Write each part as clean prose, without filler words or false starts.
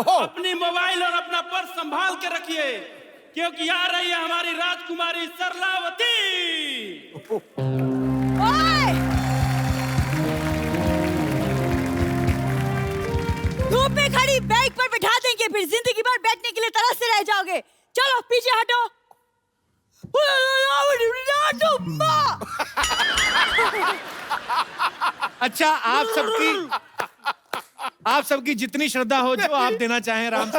अपनी मोबाइल और अपना पर्स संभाल के रखिए, क्योंकि आ रही है हमारी राजकुमारी सरलावती। ओए! धूप में खड़ी बाइक पर बिठा देंगे, फिर जिंदगी भर बैठने के लिए तरसते रह जाओगे। चलो पीछे हटो। अच्छा, आप सबकी जितनी श्रद्धा हो, जो आप देना चाहें राम से,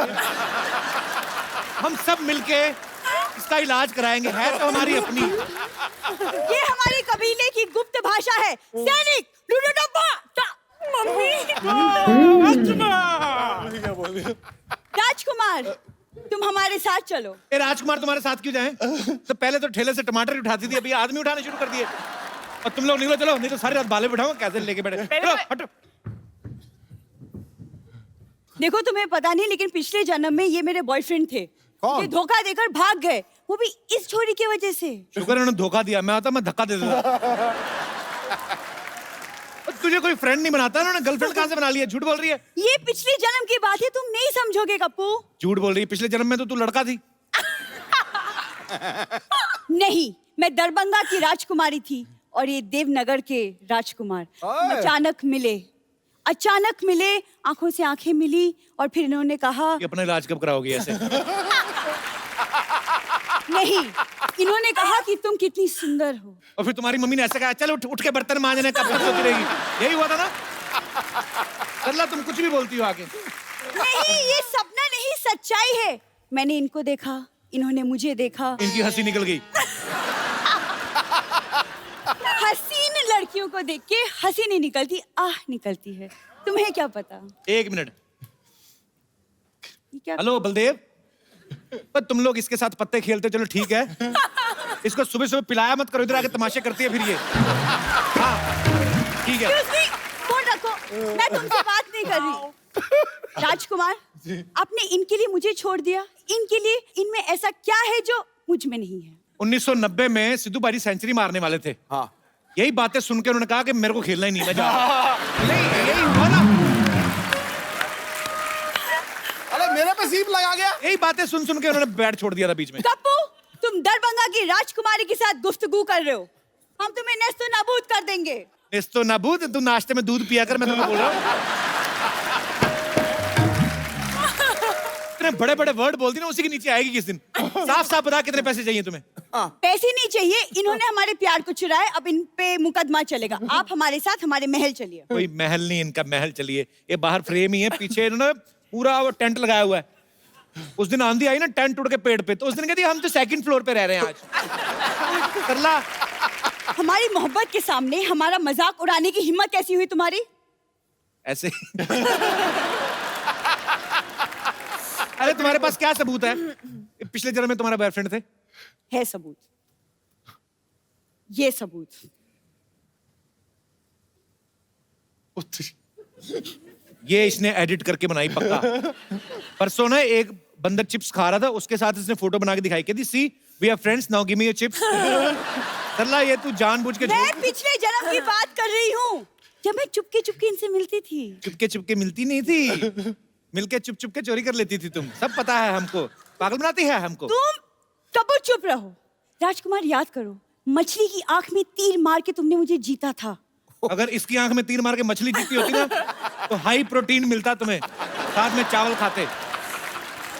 हम सब मिलके इसका इलाज कराएंगे। है तो हमारी अपनी। ये हमारी कबीले की गुप्त भाषा है। सैनिक, मम्मी, राजकुमार, तुम हमारे साथ चलो। ए राजकुमार तुम्हारे साथ क्यों जाएं? तो पहले तो ठेले से टमाटर उठाती थी, अभी आदमी उठाने शुरू कर दिए। और तुम लोग निकलो, चलो, नहीं तो सारी रात बाले बिठाऊंगा। कैसे लेके बैठे? चलो हटो। देखो तुम्हें पता नहीं, लेकिन पिछले जन्म में ये मेरे बॉयफ्रेंड थे। ये धोखा देकर भाग गए, वो भी इस छोरी की वजह से। शुक्र है उन्होंने धोखा दिया, मैं आता मैं धक्का दे देता। तुझे कोई फ्रेंड नहीं बनाता, उन्होंने गर्लफ्रेंड कहां से बना लिया? झूठ बोल रही है। ये पिछले जन्म की बात है, तुम नहीं समझोगे कप्पू। झूठ बोल रही है, पिछले जन्म में तो तू लड़का थी। नहीं, मैं दरभंगा की राजकुमारी थी और ये देवनगर के राजकुमार। अचानक मिले, आंखों से आंखें मिली और फिर इन्होंने कहा कि अपना इलाज कब कराओगी ऐसे? नहीं, इन्होंने कहा कि तुम कितनी सुंदर हो। और फिर तुम्हारी मम्मी ने ऐसे कहा, चल उठ के बर्तन मांजने कब तक सोती रहेगी? यही हुआ था ना? सरला, तुम कुछ भी बोलती हो आगे। नहीं, ये सपना नहीं, सच्चाई है। मैंने इनको देखा, इन्होंने मुझे देखा। इनकी हंसी निकल गई। हसीन लड़कियों को देख के हंसी नहीं निकलती, आह निकलती है। तुम्हें क्या पता? एक मिनट। हेलो बलदेव, पर तुम लोग इसके साथ पत्ते खेलते, चलो ठीक है। इसको सुबह सुबह पिलाया मत करो, इधर आके तमाशे करती है फिर ये। हाँ ठीक है। फोन रखो, मैं तुमसे बात नहीं कर रही। राजकुमार, आपने इनके लिए मुझे छोड़ दिया। इनके लिए, इनमें ऐसा क्या है जो मुझ में नहीं है? 1990 में सिद्धू बाजी सेंचुरी मारने वाले थे। हाँ। यही बातें सुन के उन्होंने कहा कि मेरे को खेलना ही नहीं, मैं नहीं, यही हुआ ना। अरे मेरे पे सीप लगा गया। यही बातें सुन के उन्होंने बैट छोड़ दिया था बीच में। कप्पू, तुम दरभंगा की राजकुमारी के साथ गुफ्तगू कर रहे हो। हम तुम्हें नेस्तो नाबूद कर देंगे। नेस्तो नाबूद? तू नाश्ते में दूध पिया कर, मैं तुमको बोल रहा हूँ। इतने बड़े बड़े वर्ड बोलती ना, उसी के नीचे आएगी किस दिन। साफ साफ बता, कितने पैसे चाहिए तुम्हें? पैसे नहीं चाहिए, इन्होंने हमारे प्यार को चुराया, अब इन पे मुकदमा चलेगा। आप हमारे साथ हमारे महल चलिए। कोई महल नहीं, इनका महल चलिए। ये बाहर फ्रेम ही है, पीछे इन्होंने पूरा वो टेंट लगाया हुआ है। उस दिन आंधी आई ना, टेंट टूट के पेड़ पे, तो उस दिन कहती हम तो सेकंड फ्लोर पे रह रहे हैं आज। सरला, हमारी मोहब्बत के सामने हमारा मजाक उड़ाने की हिम्मत कैसी हुई तुम्हारी? ऐसे अरे तुम्हारे पास क्या सबूत है? पिछले जन्म में तुम्हारा बॉयफ्रेंड थे? है सबूत, ये सबूत। ये इसने एडिट करके बनाई पक्का। परसों ना एक बंदर चिप्स खा रहा था, उसके साथ इसने फोटो बना के दिखाई, कहती see we are friends now give me your chips. Sarla, ये तू जानबूझ के मैं पिछले जन्म की बात कर रही हूँ, जब मैं चुपके चुपके इनसे मिलती थी। चुपके मिलती नहीं थी, मिलके चुप के चोरी कर लेती थी तुम। सब पता है हमको, पागल बनाती है हमको। तुम कबू चुप रहो। राजकुमार, याद करो, मछली की आंख में तीर मार के तुमने मुझे जीता था। अगर इसकी आंख में तीर मार के मछली जीती होती ना, तो हाई प्रोटीन मिलता तुम्हें, साथ में चावल खाते।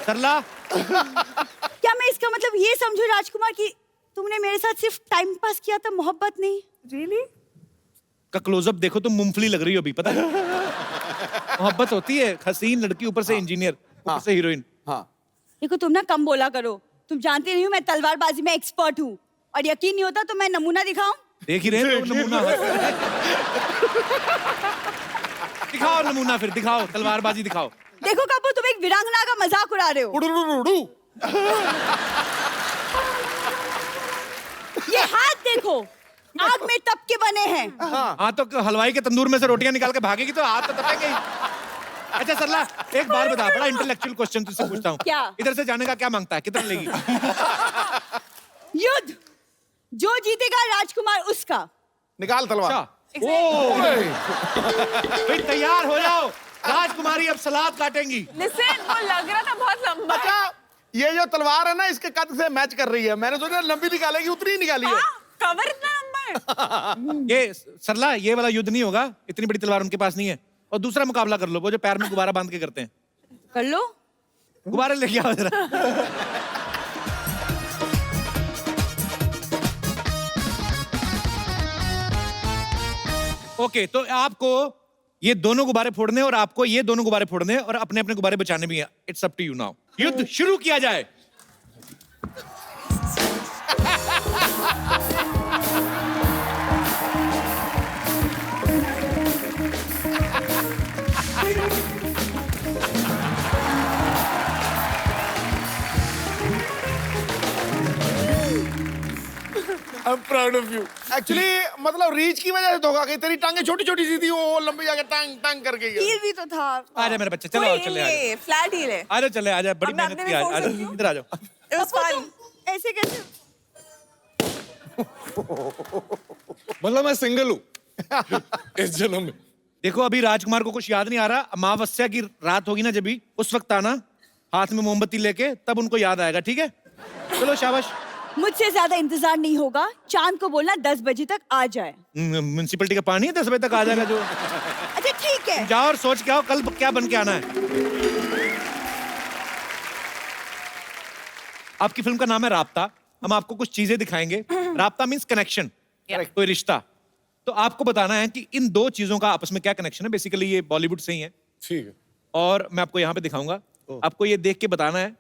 सरला, क्या मैं इसका मतलब ये समझूं राजकुमार कि तुमने मेरे साथ सिर्फ टाइम पास किया था, मोहब्बत नहीं? रियली? का क्लोजअप देखो, तुम मूंगफली लग रही हो अभी, पता है? मोहब्बत होती है, हसीन लड़की ऊपर से इंजीनियर, ऊपर से हीरोइन। हाँ। देखो तुम ना कम बोला करो, तुम जानते नहीं हो मैं तलवारबाजी में एक्सपर्ट हूँ, और यकीन नहीं होता तो मैं नमूना दिखाऊं? देख ही रहे हो नमूना। दिखाओ नमूना, फिर दिखाओ, तलवारबाजी दिखाओ। देखो कपूर, तुम एक वीरांगना का मजाक उड़ा रहे हो। ये हाथ देखो, आग में तप के बने हैं। हाँ तो हलवाई के तंदूर में से रोटियां निकाल के भागेगी तो हाथ तो तपेंगे ही। अच्छा सरला, एक बार बता, बड़ा इंटेलेक्चुअल क्वेश्चन तुझसे पूछता हूँ। क्या? इधर से जाने का क्या मांगता है, कितना लेगी? युद्ध, जो जीतेगा राजकुमार उसका। निकाल तलवार। भाई तैयार हो जाओ, राजकुमारी अब सलाद काटेंगी। लिसन, वो लग रहा था बहुत लंबा है। अच्छा ये जो तलवार है ना इसके कद से मैच कर रही है। मैंने सोचा लंबी निकालेगी, उतनी ही निकाली है। कवर इतना लंबा है। ये सरला, ये वाला युद्ध नहीं होगा, इतनी बड़ी तलवार उनके पास नहीं है। और दूसरा मुकाबला कर लो, वो जो पैर में गुब्बारा बांध के करते हैं। कर लो। गुब्बारे लेके आओ जरा। ओके, तो आपको ये दोनों गुब्बारे फोड़ने और आपको ये दोनों गुब्बारे फोड़ने और अपने अपने गुब्बारे बचाने भी हैं। It's up to you now. युद्ध शुरू किया जाए। I'm proud of you. Actually मतलब रीच की वजह से धोखा गई। तेरी टांगे छोटी छोटी सी थी, वो लंबी जाके टांग टांग कर गई। हील भी तो था। आजा मेरे बच्चे, चलो चले आजा। फ्लैट हील है। आजा चले आजा, बड़ी अब मैं मेहनत अपने की में आज। फोड़ आजा सकती हूँ? इधर आ जाओ। It was fun. ऐसे कैसे? मतलब मैं सिंगल हूँ इस जन्म में। देखो अभी राजकुमार को कुछ याद नहीं आ रहा। अमावस्या की रात होगी ना जब भी, उस वक्त आना हाथ में मोमबत्ती लेके, तब उनको याद आएगा। ठीक है, चलो शाबाश। मुझसे ज्यादा इंतजार नहीं होगा। चांद को बोलना 10 बजे तक आ जाए। म्युनिसिपैलिटी का पानी है, 10 बजे तक आ जाएगा जो। अच्छा ठीक है। जाओ और सोच के आओ कल क्या बन के आना है। आपकी फिल्म का नाम है राब्ता। हम आपको कुछ चीजें दिखाएंगे। राब्ता मीन्स कनेक्शन, कोई रिश्ता। तो आपको बताना है कि इन दो चीजों का आपस में क्या कनेक्शन है। बेसिकली ये बॉलीवुड से ही है ठीक है। और मैं आपको यहाँ पे दिखाऊंगा। आपको ये देख के बताना है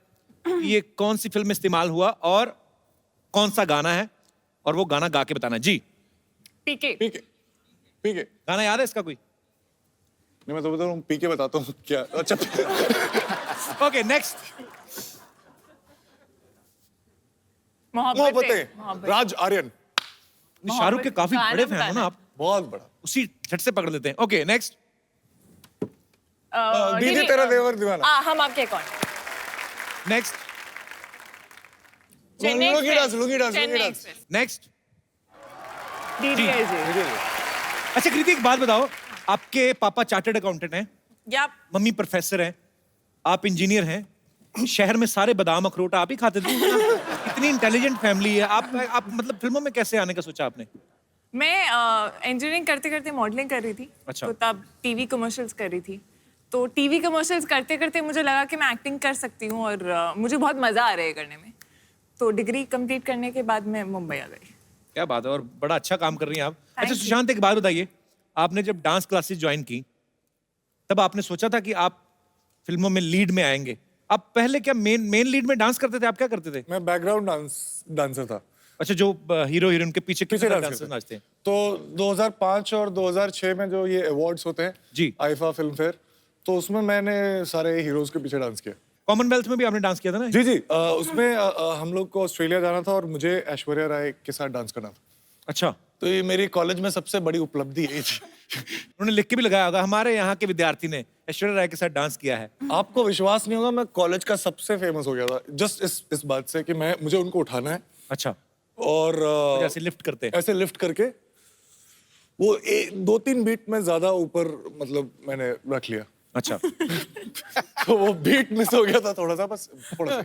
कि ये कौन सी फिल्म में इस्तेमाल हुआ और कौन सा गाना है, और वो गाना गा के बताना है। जी, पीके। पीके पीके। गाना याद है इसका कोई? नहीं मैं तो बता रहा हूँ, पीके बताता हूँ क्या। अच्छा ओके नेक्स्ट। मोहब्बतें, राज आर्यन। शाहरुख के काफी गाना बड़े फैन हो बताना ना आप, बहुत बड़ा। उसी झट से पकड़ लेते हैं। Okay next. दीदी तेरा देवर दीवाना। हम आपके कौन? Next lungi dance, lungi dance, lungi dance. Next. DDLJ। अच्छा कृति एक बात बताओ, आपके पापा चार्टर्ड अकाउंटेंट हैं, या मम्मी प्रोफेसर हैं, आप इंजीनियर हैं, शहर में सारे बादाम अखरोट आप ही खाते थे। इतनी इंटेलिजेंट फैमिली है। आप मतलब फिल्मों में कैसे आने का सोचा आपने? मैं इंजीनियरिंग करते करते मॉडलिंग कर रही थी। अच्छा। तो तब टीवी कमर्शियल्स कर रही थी। तो टीवी कमर्शियल्स करते करते मुझे लगा कि मैं एक्टिंग कर सकती हूँ और मुझे बहुत मजा आ रहा है करने में। तो डिग्री कंप्लीट करने के बाद मैं मुंबई आ गई। क्या बात है, और बड़ा अच्छा काम कर रही हैं आप। अच्छा you. सुशांत एक बात बताइए, आपने जब डांस क्लासेस ज्वाइन की तब आपने सोचा था कि आप फिल्मों में लीड में आएंगे? आप पहले क्या मेन लीड में डांस करते थे? आप क्या करते थे? मैं बैकग्राउंड डांसर था। अच्छा, जो हीरो हीरोइन के पीछे पीछे डांस डांसर्स करते नाचते हैं। तो 2005 और 2006 में जो ये अवार्ड्स होते हैं जी। आईफा फिल्म फेयर, तो उसमें मैंने सारे हीरोज के पीछे डांस किया। कॉमनवेल्थ में भी आपने डांस किया था ना? जी जी। उसमें हम लोग को ऑस्ट्रेलिया जाना था और मुझे ऐश्वर्या राय के साथ डांस करना था। अच्छा, तो ये मेरी कॉलेज में सबसे बड़ी उपलब्धि यही थी। उन्होंने लिख के भी लगाया होगा, हमारे यहाँ के विद्यार्थी ने ऐश्वर्या राय के साथ डांस किया है। आपको विश्वास नहीं होगा, मैं कॉलेज का सबसे फेमस हो गया था जस्ट इस बात से कि मुझे उनको उठाना है अच्छा, और जैसे लिफ्ट करते हैं। ऐसे लिफ्ट करके वो 2-3 बीट में ज्यादा ऊपर मतलब मैंने रख लिया। अच्छा तो वो बीट मिस हो गया था थोड़ा सा, बस थोड़ा सा।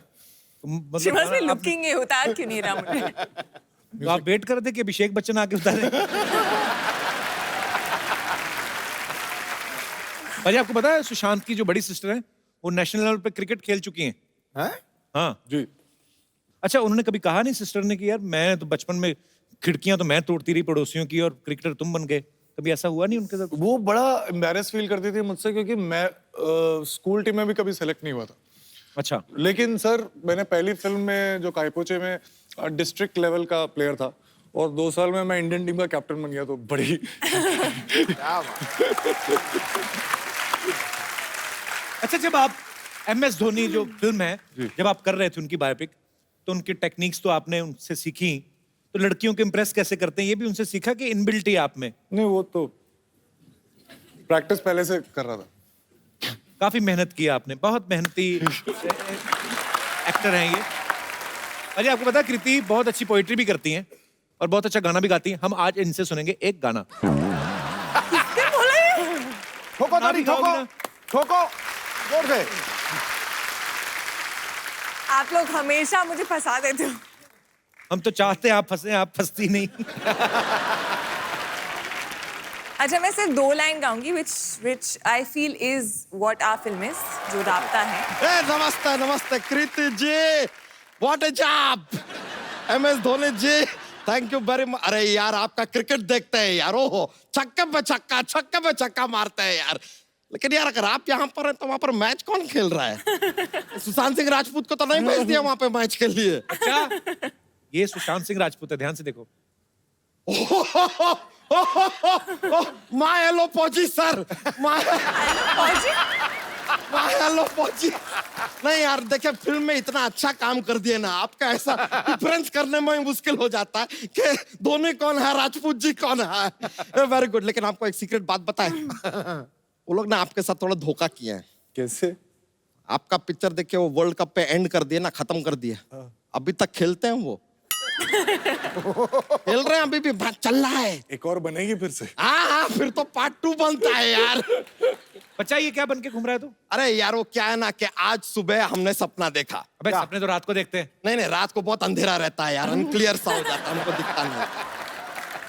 She must be मतलब looking है, उतार क्यों नहीं रहा मुझे? तो आप वेट कर रहे थे कि अभिषेक बच्चन आके उतारे। भाई आपको पता है सुशांत की जो बड़ी सिस्टर है वो नेशनल लेवल पे क्रिकेट खेल चुकी हैं। हैं? हाँ जी। अच्छा, उन्होंने कभी कहा नहीं सिस्टर ने कि यार मैं तो बचपन में खिड़कियां तो मैं तोड़ती रही पड़ोसियों की और क्रिकेटर तुम बन गए? कभी ऐसा हुआ नहीं उनके साथ? वो बड़ा एम्बैरेस फील करती थी मुझसे क्योंकि मैं स्कूल टीम में भी कभी सेलेक्ट नहीं हुआ था। अच्छा, लेकिन सर मैंने पहली फिल्म में जो कायपोचे में डिस्ट्रिक्ट लेवल का प्लेयर था और 2 साल में मैं इंडियन टीम का कैप्टन बन गया, तो बड़ी अच्छा जब आप MS धोनी जो फिल्म है जब आप कर रहे थे उनकी बायोपिक, तो उनकी टेक्निक्स तो आपने उनसे सीखी, तो लड़कियों को इम्प्रेस कैसे करते हैं ये भी उनसे सीखा कि इनबिल्ट ही आप में? नहीं, वो तो प्रैक्टिस पहले से कर रहा था। काफी मेहनत की आपने, बहुत मेहनती एक्टर हैं ये। अरे आपको पता है कृति बहुत अच्छी पोइट्री भी करती हैं और बहुत अच्छा गाना भी गाती हैं। हम आज इनसे सुनेंगे एक गाना। ठोको ताली, ठोको। ठोको जोर से। आप लोग हमेशा मुझे फंसा देते हो। हम तो चाहते हैं आप फंसे, आप फंसती नहीं। अच्छा, मैं सिर्फ 2 line गाऊंगी which I feel is what our film is, जो राबता है। ए, नमस्ते नमस्ते Kriti ji, what a job. MS Dhoni ji, thank you very much. अरे यार आपका क्रिकेट देखते हैं यार, ओहो छक्के पे छक्का मारते हैं यार। लेकिन यार अगर आप यहाँ पर हैं तो वहाँ पर मैच कौन खेल रहा है? सुशांत सिंह राजपूत को तो नहीं भेज दिया वहाँ पे मैच के लिए। अच्छा, ये सुशांत सिंह राजपूत है, ध्यान से देखो। माय हेलो पहुंची सर, माय हेलो पहुंची। नहीं यार देखिए, फिल्म में इतना अच्छा काम कर दिए ना, आपका ऐसा डिफरेंस करने में मुश्किल हो जाता है कि धोनी कौन है, राजपूत जी कौन है। Very good. लेकिन आपको एक सीक्रेट बात बताएं, वो लोग ना आपके साथ थोड़ा धोखा किए हैं। कैसे? आपका पिक्चर देखिए वो वर्ल्ड कप पे एंड कर दिए ना, खत्म कर दिए। अभी तक खेलते हैं वो, खेल रहे हैं अभी भी, चल रहा है। एक और बनेगी फिर से? हाँ, फिर तो पार्ट 2 बनता है यार। बच्चा ये क्या बन के घूम रहा है तू? अरे यार वो क्या है ना कि आज सुबह हमने सपना देखा। अबे सपने तो रात को देखते हैं। नहीं, रात को बहुत अंधेरा रहता है यार, अनक्लियर सा हो जाता है, हमको दिखता नहीं।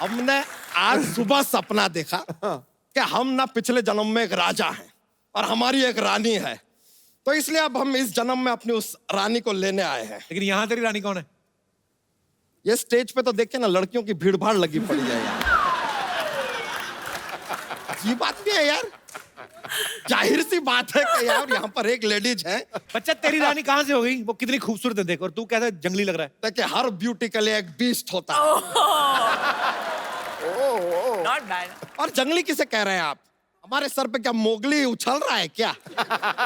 हमने आज सुबह सपना देखा कि हम ना पिछले जन्म में एक राजा हैं और हमारी एक रानी है, तो इसलिए अब हम इस जन्म में अपनी उस रानी को लेने आए हैं। लेकिन यहाँ तेरी रानी कौन है? ये स्टेज पे तो देखिए ना लड़कियों की भीड़ भाड़ लगी पड़ी है यार। ये बात नहीं है यार, जाहिर सी बात है कि यार यहाँ पर एक लेडीज है। बच्चा तेरी रानी कहाँ से हो गई? वो कितनी खूबसूरत है देख, और तू कैसा जंगली लग रहा है। देखिए हर ब्यूटी के लिए एक बीस्ट होता है। Not bad. और जंगली किसे कह रहे हैं आप? हमारे सर पे क्या मोगली उछल रहा है क्या?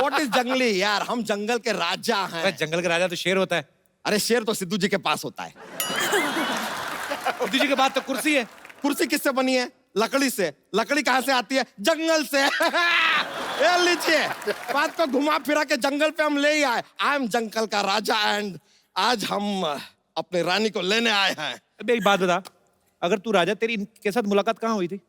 What is जंगली यार, हम जंगल के राजा हैं। अबे जंगल का राजा तो शेर होता है। अरे शेर तो सिद्धू जी के पास होता है। सिद्धू जी के बाद तो कुर्सी है। कुर्सी किससे बनी है? लकड़ी से। लकड़ी कहाँ से आती है? जंगल से। ये लीजिए, बात को घुमा फिरा के जंगल पे हम ले ही आए। आई एम जंगल का राजा एंड आज हम अपने रानी को लेने आए हैं। अबे एक बात बता, अगर तू राजा, तेरी इनके साथ मुलाकात कहाँ हुई थी?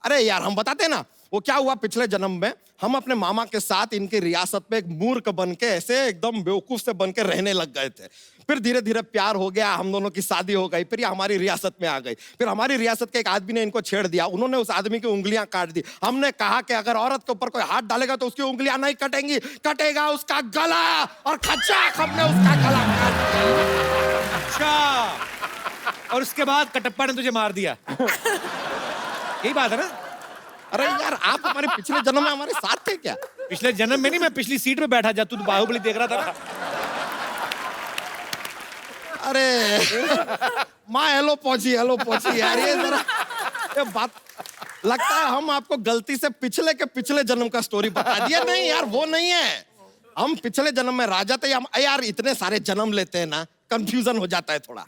अरे यार हम बताते ना, वो क्या हुआ पिछले जन्म में, हम अपने मामा के साथ इनकी रियासत में एक मूर्ख बन के ऐसे एकदम बेवकूफ से बन के रहने लग गए थे। फिर धीरे धीरे प्यार हो गया, हम दोनों की शादी हो गई, फिर ये हमारी रियासत में आ गई। फिर हमारी रियासत के एक आदमी ने इनको छेड़ दिया, उन्होंने उस आदमी की उंगलियां काट दी। हमने कहा कि अगर औरत के ऊपर कोई हाथ डालेगा तो उसकी उंगलियां नहीं कटेंगी, कटेगा उसका गला, और खचाक हमने उसका गला काट दिया। अच्छा, और उसके बाद कटप्पा ने तुझे मार दिया। यही बात है ना? अरे यार आप हमारे पिछले जन्म में हमारे साथ थे क्या? पिछले जन्म में नहीं, मैं पिछली सीट पे बैठा जब तू बाहुबली देख रहा था ना। अरे माँ हेलो पहुंची यार, ये जरा ये बात लगता है हम आपको गलती से पिछले के पिछले जन्म का स्टोरी बता दिया। नहीं यार वो नहीं है, हम पिछले जन्म में राजा थे। हम यार इतने सारे जन्म लेते हैं ना, कंफ्यूजन हो जाता है थोड़ा।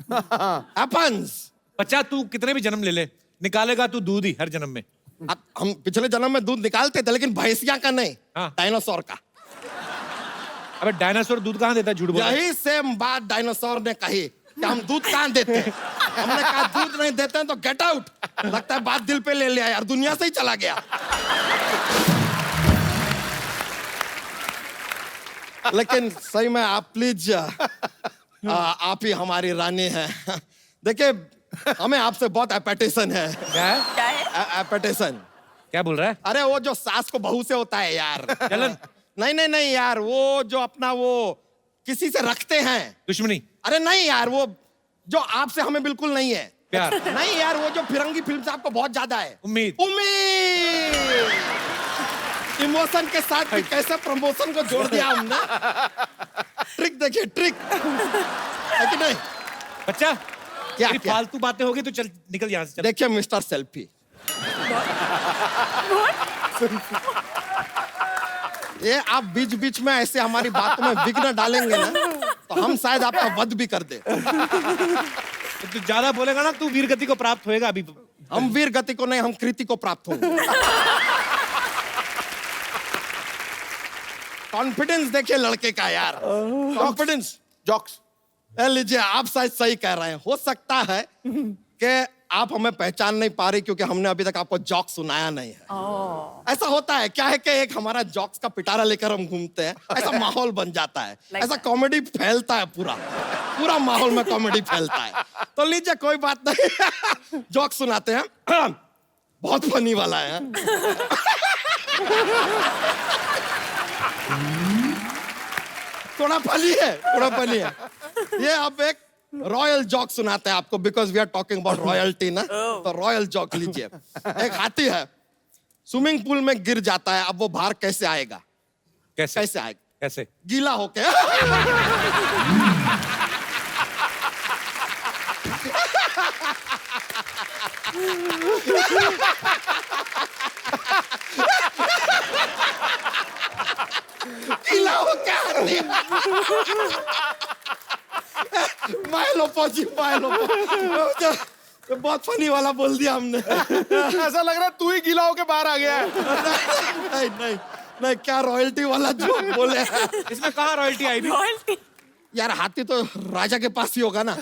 हैपेंस। बच्चा तू कितने भी जन्म ले ले, निकालेगा तू दूध ही हर जन्म में। हम पिछले जन्म में दूध निकालते थे, लेकिन भैंसिया का नहीं, हाँ। डायनासोर का। अबे डायनासोर दूध कहाँ देता है? झूठ बोल रहा है। यही सेम बात डायनासोर ने कही कि हम दूध कहाँ देते हैं। हमने कहा दूध नहीं देते हैं तो गेट आउट। लगता है बात दिल पे ले लिया यार, दुनिया से ही चला गया। लेकिन सही में आप प्लीज आप ही हमारी रानी हैं। देखिए हमें आपसे बहुत एपेटेशन है। क्या है? क्या है? एपेटेशन। क्या बोल रहा है? अरे वो जो सास को बहू से होता है यार। जलन? नहीं यार, वो जो अपना वो किसी से रखते हैं दुश्मनी? अरे नहीं यार, वो जो आपसे हमें बिल्कुल नहीं है। प्यार? नहीं यार, वो जो फिरंगी फिल्म से आपको बहुत ज्यादा है। उम्मीद? इमोशन के साथ भी कैसे प्रमोशन को जोड़ दिया हमने। ट्रिक देखिए, ट्रिक है कि नहीं? बच्चा क्या तेरी फालतू बातें होगी तो चल निकल यहाँ से, चल। देखिए मिस्टर सेल्फी, ये आप बीच बीच में ऐसे हमारी बातों में विघ्न डालेंगे ना, तो हम शायद आपका वध भी कर दे। तो तू ज्यादा बोलेगा ना, तू वीर गति को प्राप्त होएगा। अभी हम वीर गति को नहीं, हम कृति को प्राप्त होंगे। कॉन्फिडेंस देखिए लड़के का यार, कॉन्फिडेंस। जॉक्स। लीजिए, आप शायद सही कह रहे हैं। हो सकता है कि आप हमें पहचान नहीं पा रही क्योंकि हमने अभी तक आपको जॉक सुनाया नहीं है। ऐसा होता है, क्या है कि एक हमारा जॉक्स का पिटारा लेकर हम घूमते हैं, ऐसा माहौल बन जाता है, ऐसा कॉमेडी फैलता है, पूरा माहौल में कॉमेडी फैलता है। तो लीजिए, कोई बात नहीं, जॉक सुनाते हैं। बहुत फनी वाला है। थोड़ा फनी है। ये अब एक रॉयल जॉक सुनाते हैं आपको, because we are talking about royalty ना। तो रॉयल जॉक लीजिए। एक हाथी है, स्विमिंग पूल में गिर जाता है। अब वो बाहर कैसे आएगा? कैसे आएगा? कैसे? गीला होके। गीला होके हाथी। मायलो पहुंची। बहुत फनी वाला बोल दिया हमने। ऐसा लग रहा है तू ही गीला होके बाहर आ गया है। नहीं, क्या रॉयल्टी वाला जोक बोले। इसमें कहाँ रॉयल्टी आई भी? रॉयल्टी। यार, हाथी तो राजा के पास ही होगा ना।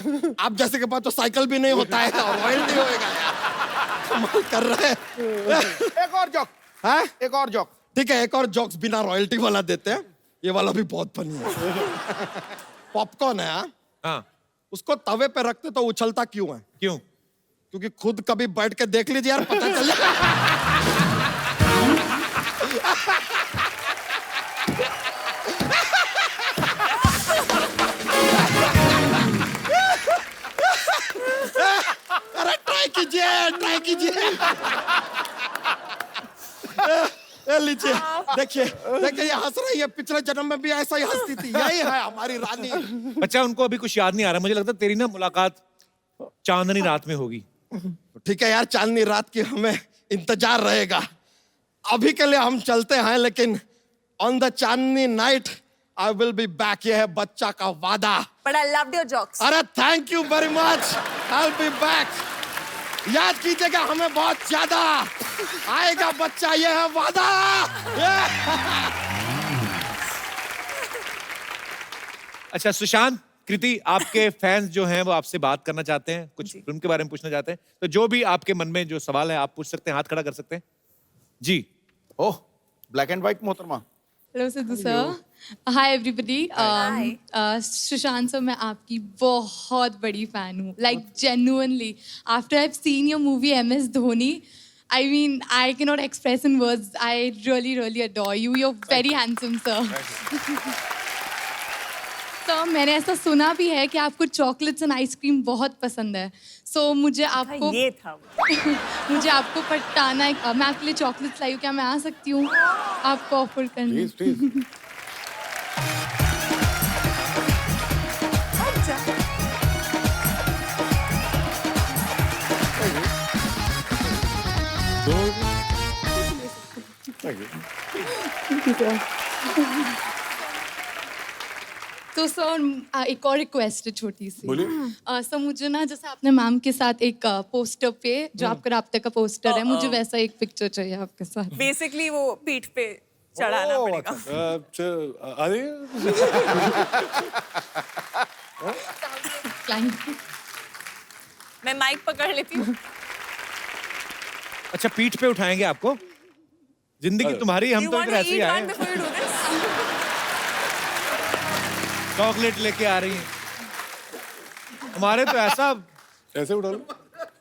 आप जैसे के पास तो साइकिल भी नहीं होता है और रॉयल्टी होएगा यार। कमाल कर रहे हैं। एक और जोक। हाँ? एक और जोक। ठीक है, एक और जोक्स बिना रॉयल्टी वाला देते हैं। ये वाला भी बहुत फनी है। पॉपकॉर्न है, हाँ। उसको तवे पे रखते तो उछलता क्यों है? क्यों? क्योंकि खुद कभी बैठ के देख लीजिए यार, पता चल जाएगा। अरे ट्राई कीजिए। लीजिए, देखिए ये हंस रही है। पिछले जन्म में भी ऐसा ही हंसती थी। यही है हमारी रानी। अच्छा, उनको अभी कुछ याद नहीं आ रहा। मुझे लगता है तेरी ना मुलाकात चांदनी रात में होगी। ठीक है यार, चांदनी रात की हमें इंतजार रहेगा। अभी के लिए हम चलते हैं, लेकिन on the Chandni night I will be back. ये है बच्चा का वादा। But I loved your jokes. अरे thank you very much. I will be back. याद कीजिएगा, हमें बहुत ज्यादा आएगा बच्चा। ये है वादा। अच्छा सुशांत, कृति, आपके फैंस जो हैं वो आपसे बात करना चाहते हैं, कुछ फिल्म के बारे में पूछना चाहते हैं। तो जो भी आपके मन में जो सवाल है आप पूछ सकते हैं, हाथ खड़ा कर सकते हैं जी। ओह, ब्लैक एंड व्हाइट मोहतरमा। Hello Sidhu sir, hi everybody. Sushant sir, मैं आपकी बहुत बड़ी फैन हूँ, like genuinely. After I have seen your movie MS Dhoni, I mean I can not express in words, I really adore you. You are very handsome sir. तो मैंने ऐसा सुना भी है कि आपको चॉकलेट्स एंड आइसक्रीम बहुत पसंद है। सो मुझे आपको ये था वो। मुझे आपको पटाना है। मैं आपके लिए चॉकलेट्स लाई हूँ, क्या मैं आ सकती हूँ आपको ऑफर करने? प्लीज। तो सर एक और रिक्वेस्ट है छोटी सी। बोलिए। सर मुझे ना, जैसे आपने मैम के साथ एक पोस्टर पे, जो आपका राब्ते का पोस्टर है, मुझे वैसा एक पिक्चर चाहिए आपके साथ। बेसिकली वो पीठ पे चढ़ाना पड़ेगा। अरे क्लाइंट मैं माइक पकड़ लेती हूँ। अच्छा, पीठ पे उठाएंगे आपको? जिंदगी तुम्हारी, हम तो इधर ऐसे ही आए हैं। चॉकलेट लेके आ रही हैं। हमारे तो ऐसा ऐसे उठा लो।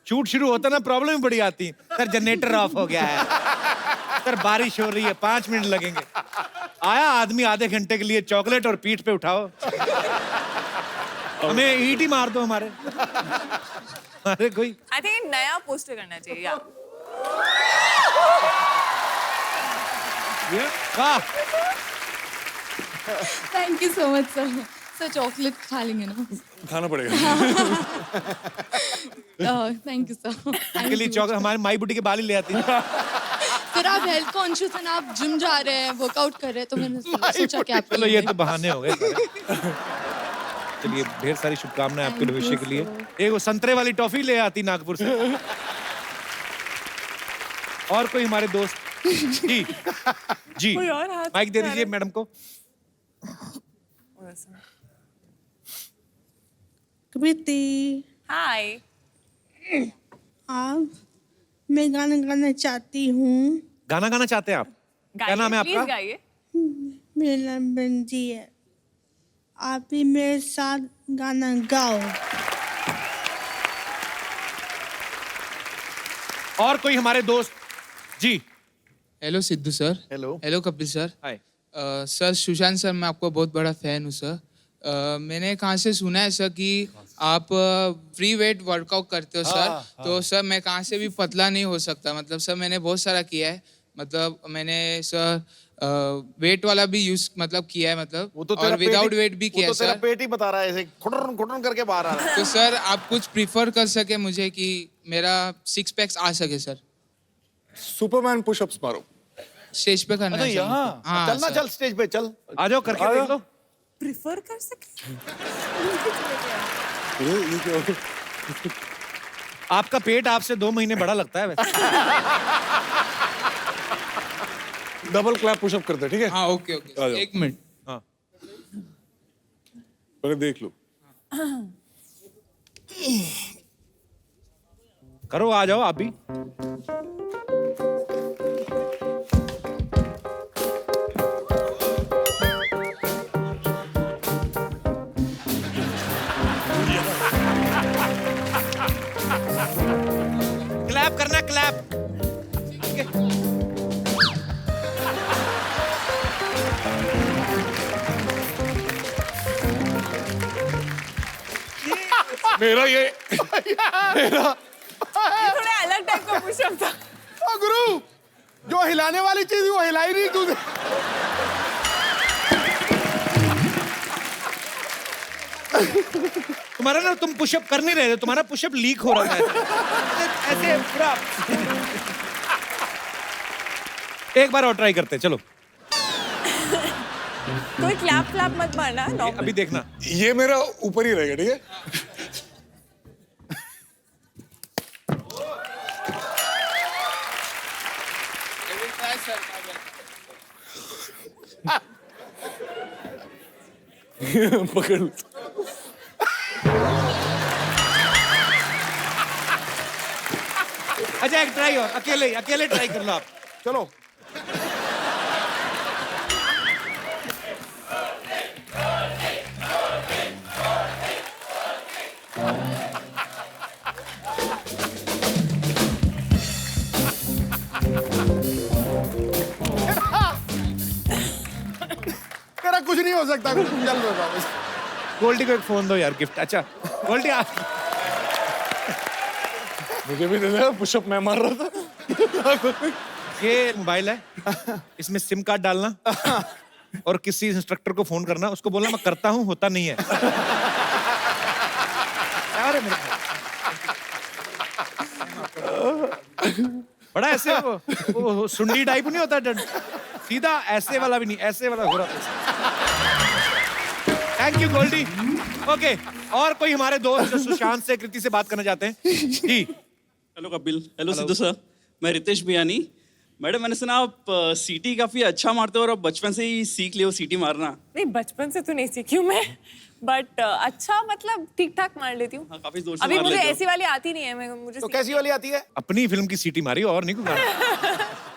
शूट शुरू होता ना, प्रॉब्लम बड़ी आती है। सर जनरेटर ऑफ हो गया है, सर बारिश हो रही है, 5 मिनट लगेंगे। आया आदमी आधे घंटे के लिए, चॉकलेट और पीठ पे उठाओ। हमें ईंट ही मार दो हमारे। अरे कोई आई थिंक नया पोस्टर करना चाहिए यार। वाह, thank you so much sir. Sir chocolate खा लेंगे ना? खाना पड़ेगा। Thank you sir. के लिए चॉकलेट हमारे माई बुटी के बाल ही ले आती है। सर आप हेल्थ कॉन्शियस हैं, आप जिम जा रहे हैं, वर्कआउट कर रहे हैं, तो मैंने सोचा कि आप चलो ये तो बहाने हो गए सारे। चलिए, ढेर सारी शुभकामनाएं आपके भविष्य के लिए। एक वो संतरे वाली टॉफी ले आती नागपुर से। और कोई हमारे दोस्त? जी जी, कोई और हाथ माइक दे उठा दीजिए रहे? मैडम को। कृति, हाय। आप मैं गाना गाना चाहती हूँ। गाना गाना चाहते हैं आप? क्या नाम है प्लीज आपका? गाइए। मेरा नाम बंजी है। आप भी मेरे साथ गाना गाओ। और कोई हमारे दोस्त? जी। Hello Sidhu sir. Hello Kapil sir. Hi. Sir Sushant sir, मैं आपका बहुत बड़ा फैन हूँ सर। मैंने कहाँ से सुना है सर कि आप फ्री वेट वर्कआउट करते हो सर। तो सर मैं कहाँ से भी पतला नहीं हो सकता, मतलब सर मैंने बहुत सारा किया है, मतलब मैंने सर वेट वाला भी यूज मतलब किया है, मतलब वो तो और विदाउट वेट भी किया है तेरा सर। पेट ही बता रहा है, ऐसे खुटन खुटन करके बाहर आ रहा है। तो सर आप कुछ प्रीफर कर सके मुझे कि मेरा 6 पैक्स आ सके सर। सुपरमैन पुशअप्स मारो। स्टेज पे करना अरे है सर यहाँ मुझको। हाँ चल ना, सर। चल स्टेज पे चल। आ जाओ, करके देख लो। प्रिफर कर सके। ये क्या हो गया? आपका पेट आपसे 2 महीने बड़ा लगता है वैसे। डबल क्लैप पुशअप करते हैं, ठीक है? हाँ ओके आ ओके, जाओ। 1 मिनट। हाँ। पहले देख लो। करो, आ जाओ आप भी। क्लैप करना, क्लैप। मेरा ये थोड़ा अलग टाइप का पुशअप था। ओ गुरु, जो हिलाने वाली चीज वो हिलाई नहीं तूने। तुम्हारा ना, तुम पुशअप कर नहीं रहे थे, तुम्हारा पुशअप लीक हो रहा है ऐसे पूरा। एक बार और ट्राई करते हैं, चलो। कोई क्लैप क्लैप मत मारना। अभी देखना। ये मेरा ऊपर ही रहेगा, ठीक है? पकड़ लो। अच्छा, एक ट्राई और, अकेले अकेले ट्राई कर लो आप। चलो। तेरा कुछ नहीं हो सकता, कुछ चल रहा है। गोल्डी को एक फोन दो यार, गिफ्ट। अच्छा गोल्डी, मुझे भी दे दे, पुशअप मैं मार रहा था। ये मोबाइल है, इसमें सिम कार्ड डालना और किसी इंस्ट्रक्टर को फोन करना, उसको बोलना मैं करता हूँ, होता नहीं है। अरे मेरे बड़ा ऐसे वो सुंडी टाइप नहीं होता, सीधा ऐसे वाला भी नहीं, ऐसे वाला हो रहा। Thank you Goldy. ओके, और कोई हमारे दोस्त जो सुशांत से, कृति से बात करना चाहते हैं? जी। Hello Kapil. Hello Sidhu sir, मैं रितेश बियानी। मैडम, मैंने सुना आप सीटी काफी अच्छा मारते हो और आप बचपन से ही सीख लियो सीटी मारना। नहीं, बचपन से तो नहीं सीखी हूँ मैं, बट अच्छा मतलब ठीक ठाक मार लेती हूँ। हाँ, काफी जोर से अभी मार मुझे लेते हो। ऐसी वाली आती नहीं है। मुझे तो कैसी वाली आती है? अपनी फिल्म की सीटी मारी और नहीं कुछ।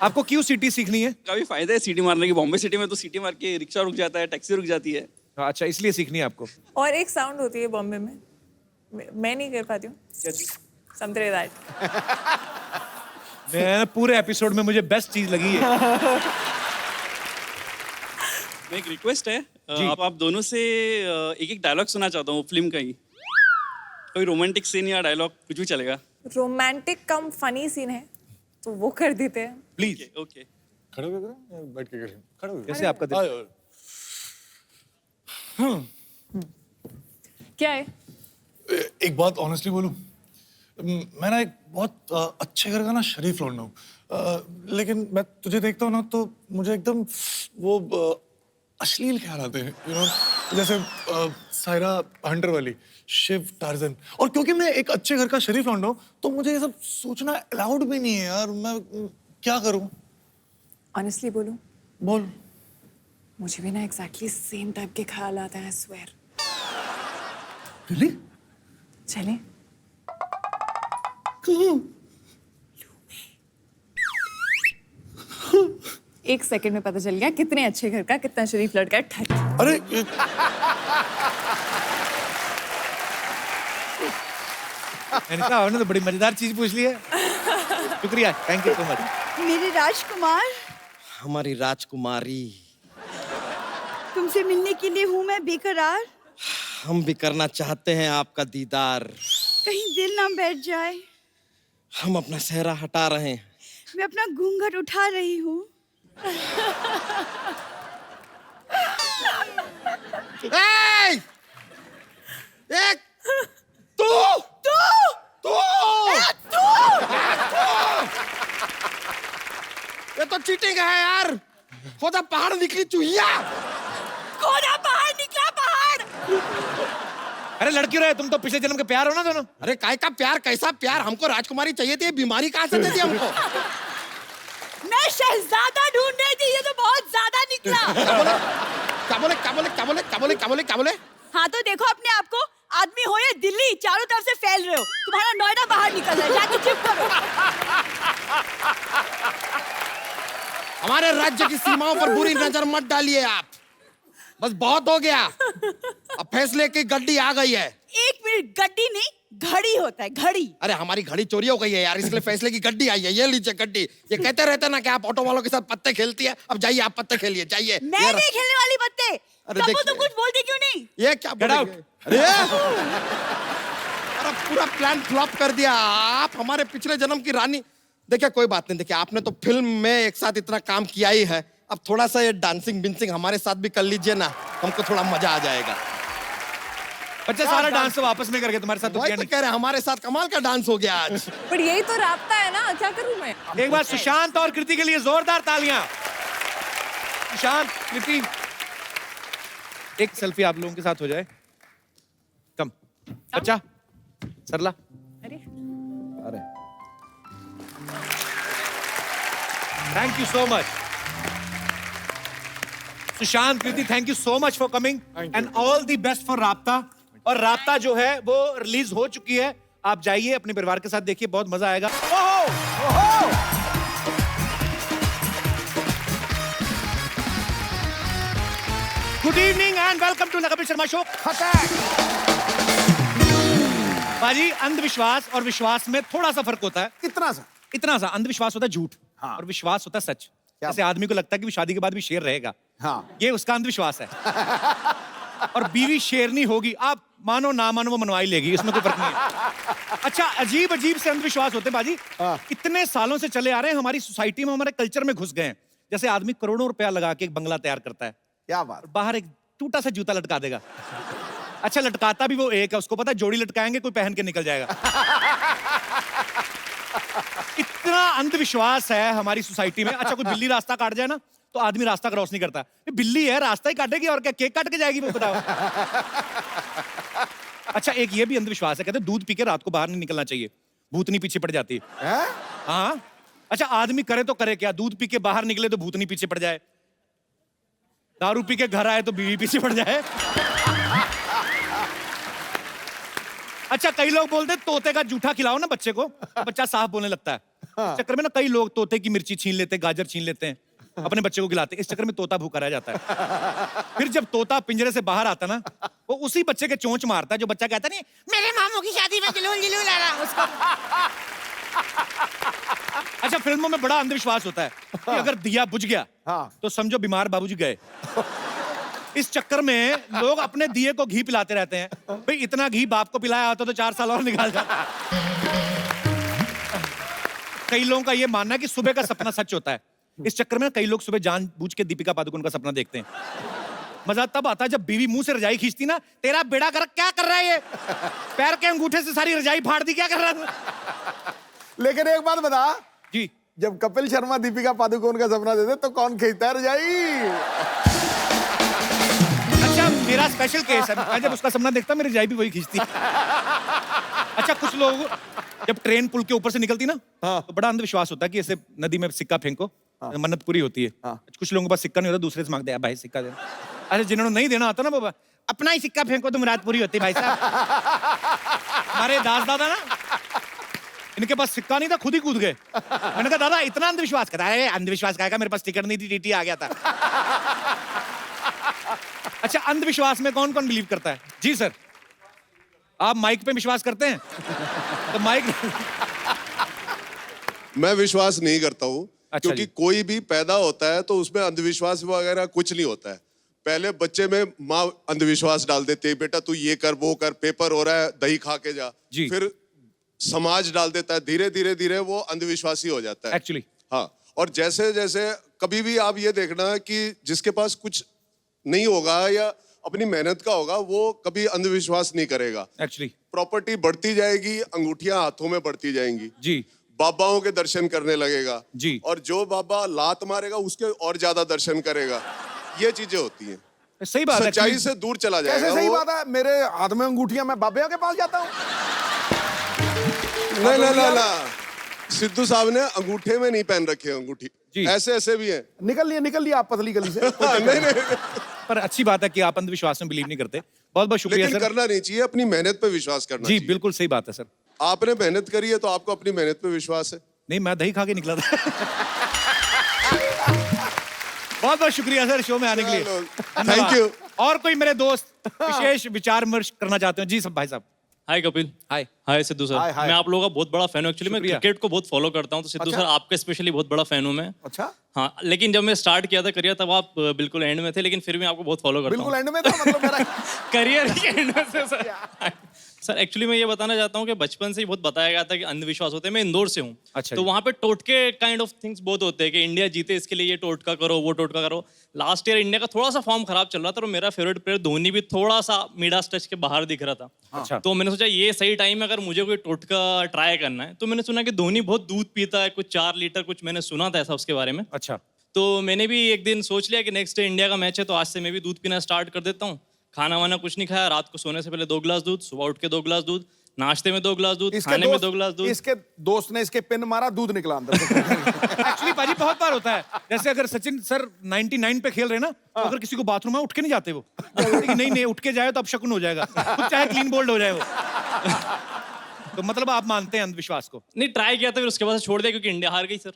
आपको क्यों सीटी सीखनी है? काफी फायदा है सीटी मारने की। बॉम्बे सिटी में तो सीटी मार के रिक्शा रुक जाता है, टैक्सी रुक जाती है। अच्छा, इसलिए सीखनी है आपको। और एक साउंड होती है बॉम्बे में, मैं नहीं कर पाती हूँ। संतरे दैट। मैं पूरे एपिसोड में मुझे बेस्ट चीज लगी है। मैं एक रिक्वेस्ट है, आप दोनों से एक एक डायलॉग सुना चाहता हूँ फिल्म का ही। कोई रोमांटिक सीन या डायलॉग कुछ भी चलेगा। रोमांटिक कम फनी सीन है तो वो कर देते हैं। प्लीज। ओके। खड़े हो गए, बैठ के करें। खड़े हो गए। कैसे आपका दिल? आ जाओ। क्या है? एक बात ऑनेस्टली बोलूं, मैं ना एक बहुत अच्छे घर का ना शरीफ लौंडा हूँ, लेकिन मैं तुझे देखता हूँ ना तो मुझे एकदम वो अश्लील ख्याल आते हैं, यू नो, जैसे सायरा हंटर वाली, शिव टार्जन। और क्योंकि मैं एक अच्छे घर का शरीफ लौंडा हूँ तो मुझे ये सब सोचना अलाउड भी नहीं है यार। मैं क्या करूँ? ऑनेस्टली बोलूं, बोल। मुझे भी ना एग्जैक्टली सेम टाइप के ख्याल आते हैं, स्वेयर। रियली? चले? कहाँ? 1 सेकंड में पता चल गया कितने अच्छे घर का, कितना शरीफ लड़का है। ठट। अरे मैंने कहा आपने तो बड़ी मजेदार चीज पूछ ली है। शुक्रिया, थैंक यू सो मच। मेरे राजकुमार, हमारी राजकुमारी, तुमसे मिलने के लिए हूँ मैं बेकरार। हम भी करना चाहते हैं आपका दीदार। कहीं दिल ना बैठ जाए। हम अपना सेहरा हटा रहे हैं। मैं अपना घूंघट उठा रही हूँ। एक तू तू तू ये तो चीटिंग है यार। खुदा पहाड़ निकली चूहिया। कोना बाहर निकला, बाहर। अरे लड़की रहे, तुम तो पिछले जन्म के प्यार हो ना दोनों। अरे काय का प्यार, कैसा प्यार? हमको राजकुमारी चाहिए थी, बीमारी कहाँ से दे दी हमको? मैं शहजादा ढूंढ रही थी, ये तो बहुत ज्यादा निकला। क्या बोले क्या बोले क्या बोले क्या बोले क्या बोले क्या बोले क्या बोले? हाँ तो देखो अपने आप को, आदमी हो या दिल्ली, चारों तरफ से फैल रहे हो। तुम्हारा नोएडा बाहर निकल रहा है, जाके चुप करो। हमारे राज्य की सीमाओं पर बुरी नजर मत डालिए आप। बस बहुत हो गया। अब फैसले की गड्डी आ गई है। 1 मिनट, गड्डी नहीं घड़ी होता है, घड़ी। अरे हमारी घड़ी चोरी हो गई है यार, इसलिए फैसले की गड्डी आई है। ये लीजिए गड्डी। ये कहते रहते ना कि आप ऑटो वालों के साथ पत्ते खेलती है, अब जाइए आप पत्ते खेलिए, जाइए। मैं नहीं खेलने वाली पत्ते। अरे तब देखिए। तुम कुछ बोलती क्यों नहीं? ये क्या out. अरे अरे पूरा प्लान फ्लॉप कर दिया आप। हमारे पिछले जन्म की रानी। देखिए कोई बात नहीं, देखिए आपने तो फिल्म में एक साथ इतना काम किया ही है, अब थोड़ा सा ये डांसिंग बिंसिंग हमारे साथ भी कर लीजिए ना, हमको थोड़ा मजा आ जाएगा। बच्चे सारा डांस तो वापस में करके तुम्हारे साथ तो वही किया तो नहीं। कह रहे हैं, हमारे साथ कमाल का डांस हो गया आज। पर यही तो राब्ता है ना, क्या करूं मैं? एक बार सुशांत और कृति के लिए जोरदार तालियां। सुशांत, कृति, एक सेल्फी आप लोगों के साथ हो जाए। कम बच्चा, सरला। अरे अरे thank you so much. Sushant, Kriti, thank you so much for coming and all the best for राब्ता। और राब्ता जो है वो रिलीज हो चुकी है, आप जाइए अपने परिवार के साथ देखिए, बहुत मजा आएगा। ओहो ओहो good evening and welcome to Kapil Sharma show. बाजी, अंधविश्वास और विश्वास में थोड़ा सा फर्क होता है। इतना सा। इतना सा। अंधविश्वास होता है झूठ, हाँ। और विश्वास होता है सच। जैसे आदमी को लगता है कि शादी के बाद भी शेर रहेगा, हाँ। ये उसका अंधविश्वास है। और बीवी शेरनी होगी, आप मानो ना मानो वो मनवाई लेगी, इसमें कोई फर्क नहीं है। अच्छा, अजीब अजीब से अंधविश्वास होते हैं बाजी, इतने सालों से चले आ रहे हैं, हमारी सोसाइटी में, हमारे कल्चर में घुस गए हैं। जैसे आदमी करोड़ों रुपया लगा के एक बंगला तैयार करता है, क्या बात। बाहर एक टूटा सा जूता लटका देगा। अच्छा, लटकाता भी वो एक है, उसको पता है जोड़ी लटकाएंगे कोई पहन के निकल जाएगा। इतना अंधविश्वास है हमारी सोसाइटी में। अच्छा, कोई बिल्ली रास्ता काट जाए ना तो आदमी रास्ता क्रॉस नहीं करता। ये बिल्ली है, रास्ता ही काटेगी और क्या केक काट के जाएगी वो, बताओ। अच्छा, एक ये भी अंधविश्वास है, कहते हैं दूध पी के रात को बाहर नहीं निकलना चाहिए, भूतनी पीछे पड़ जाती है। हाँ। अच्छा, आदमी करे तो करे क्या, दूध पी के बाहर निकले तो भूतनी पीछे पड़ जाए, दारू पी के घर आए तो बीवी पीछे पड़ जाए। अच्छा, कई लोग बोलते हैं तोते का जूठा खिलाओ ना बच्चे को, तो बच्चा साफ बोलने लगता है। इस चक्कर में ना कई लोग तोते की मिर्ची छीन लेते हैं, गाजर छीन लेते हैं, अपने बच्चे को खिलाते हैं। इस चक्कर में तोता भूखा रह जाता है। फिर जब तोता पिंजरे से बाहर आता ना, वो उसी बच्चे के चोंच मारता है जो बच्चा कहता नहीं मेरे मामू की शादी में जुलूल जुलूल आ रहा उसको। अच्छा, फिल्मों में बड़ा अंधविश्वास होता है कि अगर दिया बुझ गया तो समझो बीमार बाबूजी गए। इस चक्कर में लोग अपने दिए को घी पिलाते रहते हैं। भाई, इतना घी बाप को पिलाया होता तो 4 साल और निकाल जाता। कई लोगों का ये मानना है कि सुबह का सपना सच होता है। इस चक्कर में कई लोग सुबह जानबूझ के दीपिका पादुकोण का सपना देखते हैं। मजा तब आता है जब बीवी मुंह से रजाई खींचती ना, तेरा बेड़ा कर क्या कर रहा है ये, पैर के अंगूठे से सारी रजाई फाड़ दी, क्या कर रहा है। लेकिन एक बात बता जी, जब कपिल शर्मा दीपिका पादुकोण का सपना देते तो कौन खींचता है रजाई? अच्छा, मेरा स्पेशल केस है, मैं जब उसका सपना देखता मेरी रजाई भी वही खींचती। अच्छा, कुछ लोग जब ट्रेन पुल के ऊपर से निकलती ना, तो बड़ा अंधविश्वास होता है कि ऐसे नदी में सिक्का फेंको, मन्नत पूरी होती है। कुछ लोगों के पास सिक्का नहीं होता, दूसरे से मांगते हैं भाई सिक्का दे। अरे जिन्होंने नहीं देना आता ना बाबा, अपना ही सिक्का फेंको तो मुराद पूरी होती है भाई साहब। हमारे दास दादा ना इनके पास सिक्का नहीं था, खुद ही कूद गए। मैंने कहा दादा इतना अंधविश्वास कहता है, अंधविश्वास का मेरे पास टिकट नहीं थी, टीटी आ गया था। अच्छा, अंधविश्वास में कौन कौन बिलीव करता है? जी सर, आप माइक पे विश्वास करते हैं? तो माइक मैं विश्वास नहीं करता हूँ, अच्छा क्योंकि जी। कोई भी पैदा होता है तो उसमें अंधविश्वास वगैरह कुछ नहीं होता है। पहले बच्चे में माँ अंधविश्वास डाल देती है, बेटा तू ये कर वो कर, पेपर हो रहा है दही खा के जा। जी। फिर समाज डाल देता है, धीरे धीरे धीरे वो अंधविश्वासी हो जाता है। एक्चुअली हाँ, और जैसे जैसे कभी भी आप ये देखना कि जिसके पास कुछ नहीं होगा या अपनी मेहनत का होगा, वो कभी अंधविश्वास नहीं करेगा। एक्चुअली प्रॉपर्टी बढ़ती जाएगी, अंगूठियां हाथों में बढ़ती जाएंगी, जी बाबाओं के दर्शन करने लगेगा जी। और जो बाबा लात मारेगा उसके और ज्यादा दर्शन करेगा। ये चीजें होती हैं, सही बात है। सच्चाई से दूर चला कैसे जाएगा सही वो। बात है? मेरे हाथ में अंगूठियां, मैं बाबे के पास जाता हूँ। ना सिद्धू साहब ने अंगूठे में नहीं पहन रखे अंगूठी, जी। ऐसे ऐसे भी हैं। निकल लिए आप पतली गली से। नहीं, पर अच्छी बात है कि आप अंधविश्वास में बिलीव नहीं करते। बहुत बहुत शुक्रिया लेकिन सर। करना नहीं चाहिए, अपनी मेहनत पे विश्वास करना जी चाहिए। बिल्कुल सही बात है सर। आपने मेहनत करी है तो आपको अपनी मेहनत पे विश्वास है। नहीं, मैं दही खा के निकला था। बहुत बहुत शुक्रिया सर शो में आने के लिए। धन्यवाद। Thank you. और कोई मेरे दोस्त विशेष विचार विमर्श करना चाहते हो? जी सब भाई साहब। हाय कपिल। हाय। हाय सिद्धू सर। हाय, हाय। मैं आप लोगों का बहुत बड़ा फैन हूँ। एक्चुअली मैं शुक्रिया। क्रिकेट को बहुत फॉलो करता हूँ, तो सिद्धू अच्छा। सर आपका स्पेशली बहुत बड़ा फैन हूँ मैं। अच्छा, हाँ, लेकिन जब मैं स्टार्ट किया था करियर तब आप बिल्कुल एंड में थे, लेकिन फिर भी आपको बहुत फॉलो करता बिल्कुल हूँ। एंड में था, मतलब मेरा करियर के एंड में से सर। सर एक्चुअली मैं ये बताना चाहता हूँ कि बचपन से ही बहुत बताया गया था कि अंधविश्वास होते हैं। मैं इंदौर से हूँ, अच्छा तो जी। वहाँ पे टोटके काइंड ऑफ थिंग्स बहुत होते हैं कि इंडिया जीते इसके लिए ये टोटका करो, वो टोटका करो। लास्ट ईयर इंडिया का थोड़ा सा फॉर्म खराब चल रहा था और मेरा फेवरेट प्लेयर धोनी भी थोड़ा सा मिडास टच के बाहर दिख रहा था। अच्छा। तो मैंने सोचा ये सही टाइम है, अगर मुझे कोई टोटका ट्राई करना है। तो मैंने सुना कि धोनी बहुत दूध पीता है, कुछ 4 लीटर कुछ मैंने सुना था ऐसा उसके बारे में। अच्छा। तो मैंने भी एक दिन सोच लिया कि नेक्स्ट डे इंडिया का मैच है, तो आज से मैं भी दूध पीना स्टार्ट कर देता हूँ। खाना वाना कुछ नहीं खाया, रात को सोने से पहले 2 गिलास दूध, सुबह उठ के 2 गिलास दूध, नाश्ते में 2 गिलास दूध, खाने में 2 गिलास दूध। इसके दोस्त ने इसके पिन मारा, दूध निकला अंदर से। एक्चुअली पाजी बहुत बार होता है, जैसे अगर सचिन सर 99 पे खेल रहे ना, तो अगर किसी को बाथरूम में उठ के नहीं जाते वो, कहते कि नहीं उठ के जाए तो अब शकुन हो जाएगा, कुछ चाहे क्लीन बोल्ड हो जाए वो। तो मतलब आप मानते हैं अंधविश्वास को? नहीं, ट्राई किया था, फिर उसके बाद से छोड़ दिया क्योंकि इंडिया हार गई सर।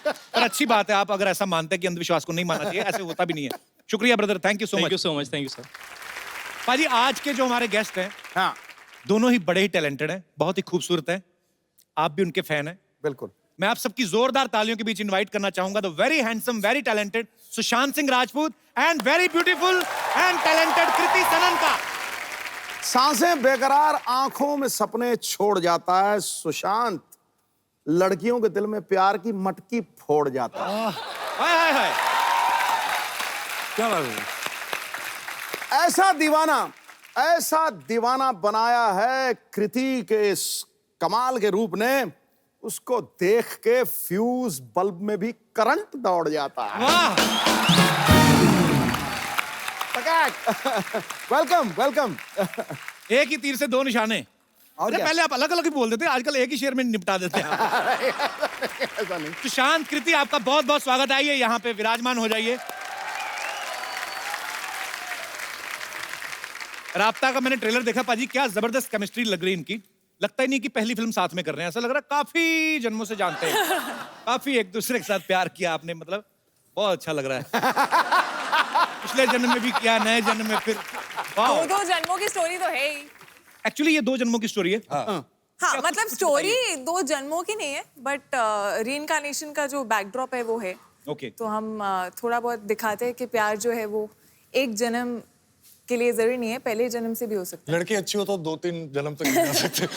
पर अच्छी बात है आप अगर ऐसा मानते हैं कि अंधविश्वास को नहीं मानना चाहिए, ऐसे होता भी नहीं है। शुक्रिया brother, thank you so thank much. You so much, thank you sir. पाजी आज के जो हमारे गेस्ट हैं, हाँ, दोनों ही बड़े ही टैलेंटेड हैं, बहुत ही खूबसूरत हैं। आप भी उनके फैन हैं। बिल्कुल। मैं आप सबकी जोरदार तालियों के बीच इनवाइट करना चाहूंगा the very handsome, very talented Sushant Singh Rajput and very beautiful and talented Kriti Sanon का। सांसें बेकरार, आंखों में सपने छोड़ जाता है सुशांत, लड़कियों के दिल में प्यार की मटकी फोड़ जाता है। हाय हाय हाय। क्या बात है? ऐसा दीवाना बनाया है कृति के इस कमाल के रूप ने, उसको देख के फ्यूज बल्ब में भी करंट दौड़ जाता है। वाह। Welcome welcome. एक ही तीर से 2 निशाने। और अरे क्या? पहले आप अलग अलग ही बोल देते हैं, आजकल एक ही शेर में निपटा देते हैं। ऐसा नहीं। सुशांत, कृति, आपका बहुत बहुत स्वागत। आइए यहाँ पे विराजमान हो जाइए। राब्ता का मैंने ट्रेलर देखा पाजी, क्या जबरदस्त केमिस्ट्री लग रही है इनकी। लगता ही नहीं कि पहली फिल्म साथ में कर रहे हैं, ऐसा लग रहा है काफी जन्मों से जानते हैं, काफी एक दूसरे के साथ प्यार किया आपने, मतलब बहुत अच्छा लग रहा है। पिछले जन्म में भी किया, नए जन्म में फिर। दो जन्मों की स्टोरी तो है ही। एक्चुअली ये 2 जन्मों की स्टोरी है। हाँ, मतलब स्टोरी 2 जन्मों की नहीं है, बट रीइंकार्नेशन का जो बैकड्रॉप है वो है। ओके। तो हम थोड़ा बहुत दिखाते हैं कि प्यार जो है वो एक जन्म के लिए जरूरी नहीं है, पहले जन्म से भी हो सकता है। लड़की अच्छी हो तो 2-3 जन्म तक नहीं जा सकते।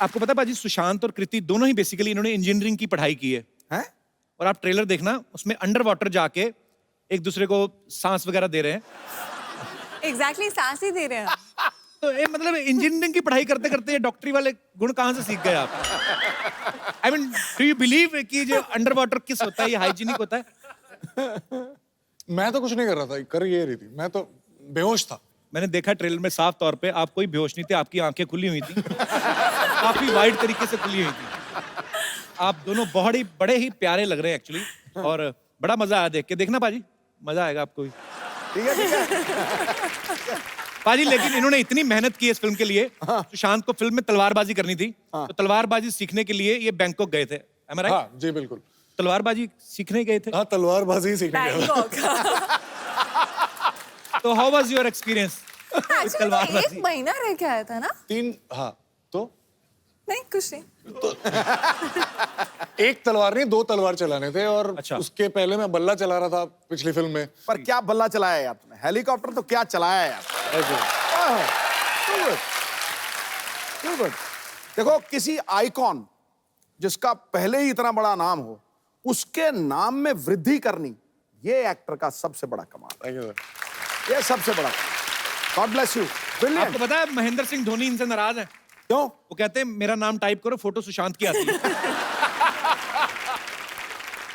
आपको पता बाजी, सुशांत और कृति दोनों ही बेसिकली इन्होंने इंजीनियरिंग की पढ़ाई की है। हैं? और आप ट्रेलर देखना, उसमें अंडर वाटर जाके एक दूसरे को सांस वगैरह दे रहे हैं। एग्जैक्टली सांस ही दे रहे हैं। तो ये मतलब इंजीनियरिंग की पढ़ाई करते करते ये डॉक्टरी वाले गुण कहाँ से सीख गए आप? I mean do you believe कि जो अंडर वाटर किस होता है ये हाइजीनिक होता है? मैं तो कुछ नहीं कर रहा था, कर ये रही थी, मैं तो बेहोश था। मैंने देखा ट्रेलर में साफ तौर पे, आप कोई बेहोश नहीं थे, आपकी आंखें खुली हुई थी, काफी वाइड तरीके से खुली हुई थी। आप दोनों बहुत ही बड़े ही प्यारे लग रहे हैं एक्चुअली, और बड़ा मजा आया देख के। देखना पाजी, मजा आएगा आपको भी। ठीक है, ठीक है। पाजी लेकिन इन्होंने इतनी मेहनत की है इस फिल्म के लिए। सुशांत को फिल्म में तलवारबाजी करनी थी, तो तलवारबाजी सीखने के लिए ये बैंकॉक गए थे। Am I right? हाँ जी बिल्कुल। तलवारबाजी सीखने गए थे। हाँ तलवारबाजी ही सीखने गया। तो हाउ वाज योर एक्सपीरियंस? एक महीना रह के आया था ना? 3 हाँ तो नहीं कुछ नहीं। एक तलवार नहीं 2 तलवार चलाने थे और अच्छा। उसके पहले मैं बल्ला चला रहा था पिछली फिल्म में। पर क्या बल्ला चलाया है आपने? हेलीकॉप्टर तो क्या चलाया है आपने? Too good. देखो किसी आइकॉन जिसका पहले ही इतना बड़ा नाम हो, उसके नाम में वृद्धि करनी, ये एक्टर का सबसे बड़ा कमाल है। ये सबसे बड़ा। God bless you. ब्रिलियंट। आपको पता है महेंद्र सिंह धोनी इनसे नाराज है। क्यों? वो कहते हैं मेरा नाम टाइप करो, फोटो सुशांत की आती है।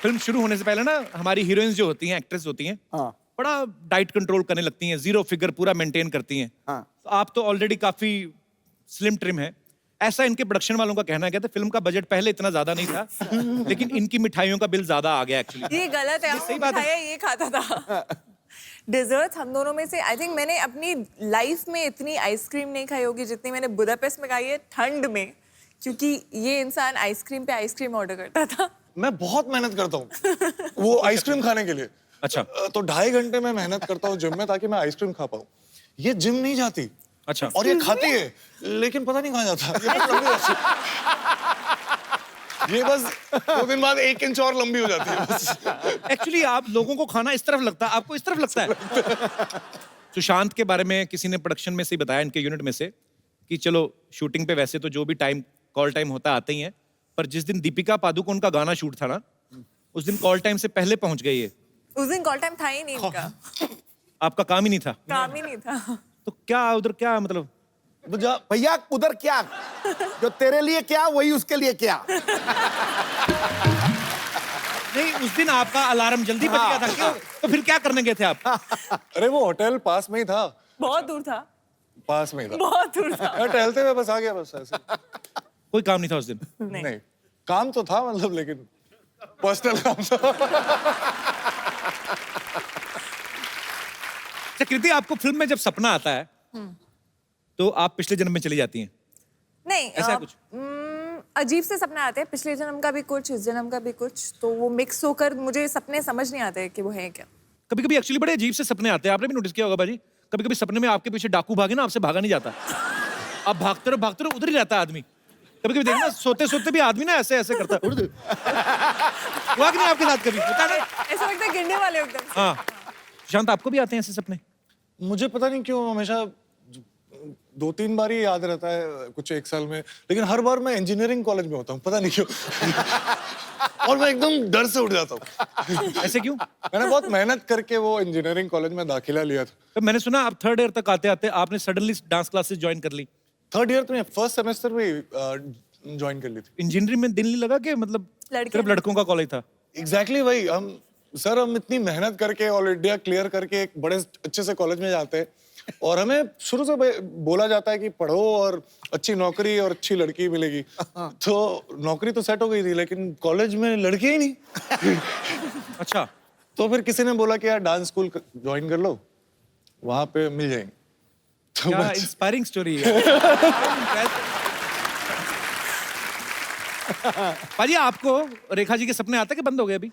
फिल्म शुरू होने से पहले ना हमारी हीरोइंस जो होती हैं, एक्ट्रेस होती हैं, हाँ बड़ा डाइट कंट्रोल करने लगती हैं, 0 फिगर पूरा मेंटेन करती हैं। हाँ। तो आप तो ऑलरेडी काफी स्लिम ट्रिम है, ऐसा इनके प्रोडक्शन वालों का कहना है। कहते फिल्म का बजट पहले इतना ज्यादा नहीं था, लेकिन इनकी मिठाइयों का बिल ज्यादा आ गया एक्चुअली। ये गलत है। सही बात है। ये खाता था। डिजर्ट्स हम दोनों में से आई थिंक मैंने अपनी लाइफ में इतनी आइसक्रीम नहीं खाई होगी जितनी मैंने बुदापेस्ट में खाई है ठंड में, क्योंकि ये इंसान आइसक्रीम पे आइसक्रीम ऑर्डर करता था। मैं बहुत मेहनत करता हूँ वो आइसक्रीम खाने के लिए। अच्छा। तो 2.5 घंटे में मेहनत करता हूँ जिम में ताकि मैं आइसक्रीम खा पाऊँ। ये जिम नहीं जाती। अच्छा। और ये खाती है लेकिन पता नहीं कहाँ जाता। ये बस 2 दिन बाद 1 इंच और लंबी हो जाती है बस। एक्चुअली आप लोगों को खाना इस तरफ लगता है, आपको इस तरफ लगता है। सुशांत के बारे में किसी ने प्रोडक्शन में से ही बताया, इनके यूनिट में से, कि चलो शूटिंग पे वैसे तो जो भी टाइम कॉल टाइम होता आते ही है, पर जिस दिन दीपिका पादुकोण का गाना शूट था ना, उस दिन कॉल टाइम से पहले पहुंच गई है। उस दिन कॉल टाइम था ही नहीं इनका। आपका काम ही नहीं था। काम ही नहीं था। तो क्या उधर क्या मतलब? भैया उधर क्या, जो तेरे लिए क्या वही उसके लिए क्या। नहीं, उस दिन आपका अलार्म जल्दी बज गया था क्यों? तो फिर क्या करने गए थे आप? अरे वो होटल पास में ही था। बहुत दूर था। पास में ही था। बहुत दूर था। मैं टहलते हुए बस आ गया बस ऐसे। कोई काम नहीं था उस दिन? नहीं काम तो था मतलब, लेकिन पर्सनल काम था। कृति, आपको फिल्म में जब सपना आता है तो आप पिछले जन्म में चली जाती हैं? नहीं ऐसा कुछ? अजीब से सपने आते हैं, पिछले जन्म का भी कुछ, इस जन्म का भी कुछ, तो वो मिक्स होकर मुझे सपने समझ नहीं आते कि वो है क्या। कभी कभी एक्चुअली बड़े अजीब से सपने आते हैं, आपने भी नोटिस किया होगा बाजी। कभी कभी सपने में आपके पीछे डाकू भागे ना, आपसे भागा नहीं जाता, आप भागते रहो उधर ही रहता है आदमी। कभी कभी देखना सोते सोते भी आदमी ना ऐसे ऐसे करता है। हुआ कि नहीं आपके साथ कभी? होता है ना ऐसा लगता है गिरने वाले एकदम। हाँ। शांत, आपको भी आते हैं ऐसे सपने? मुझे पता नहीं क्यों हमेशा 2-3 बार ही याद रहता है कुछ 1 साल में, लेकिन हर बार मैं इंजीनियरिंग कॉलेज में होता हूँ, पता नहीं क्यों। और मैं एकदम डर से उठ जाता हूँ। ऐसे क्यों? मैंने बहुत मेहनत करके वो इंजीनियरिंग कॉलेज में दाखिला लिया था। तो मैंने सुना आप 3rd ईयर तक आते आते आपने सडनली डांस क्लासेस ज्वाइन कर ली। 3rd ईयर तो मैं 1st सेमेस्टर में ज्वाइन कर ली थी। इंजीनियरिंग में दिल नहीं लगा कि मतलब सिर्फ लड़कों का कॉलेज था? एग्जैक्टली वही। हम इतनी मेहनत करके ऑल इंडिया क्लियर करके एक बड़े अच्छे से कॉलेज में जाते हैं, और हमें शुरू से बोला जाता है कि पढ़ो और अच्छी नौकरी और अच्छी लड़की मिलेगी। तो नौकरी तो सेट हो गई थी, लेकिन कॉलेज में लड़की ही नहीं। अच्छा। तो फिर किसी ने बोला कि यार डांस स्कूल ज्वाइन कर लो, वहां पे मिल जाएंगे। तो क्या इंस्पायरिंग स्टोरी है। पाजी, आपको रेखा जी के सपने आते कि बंद हो गए अभी?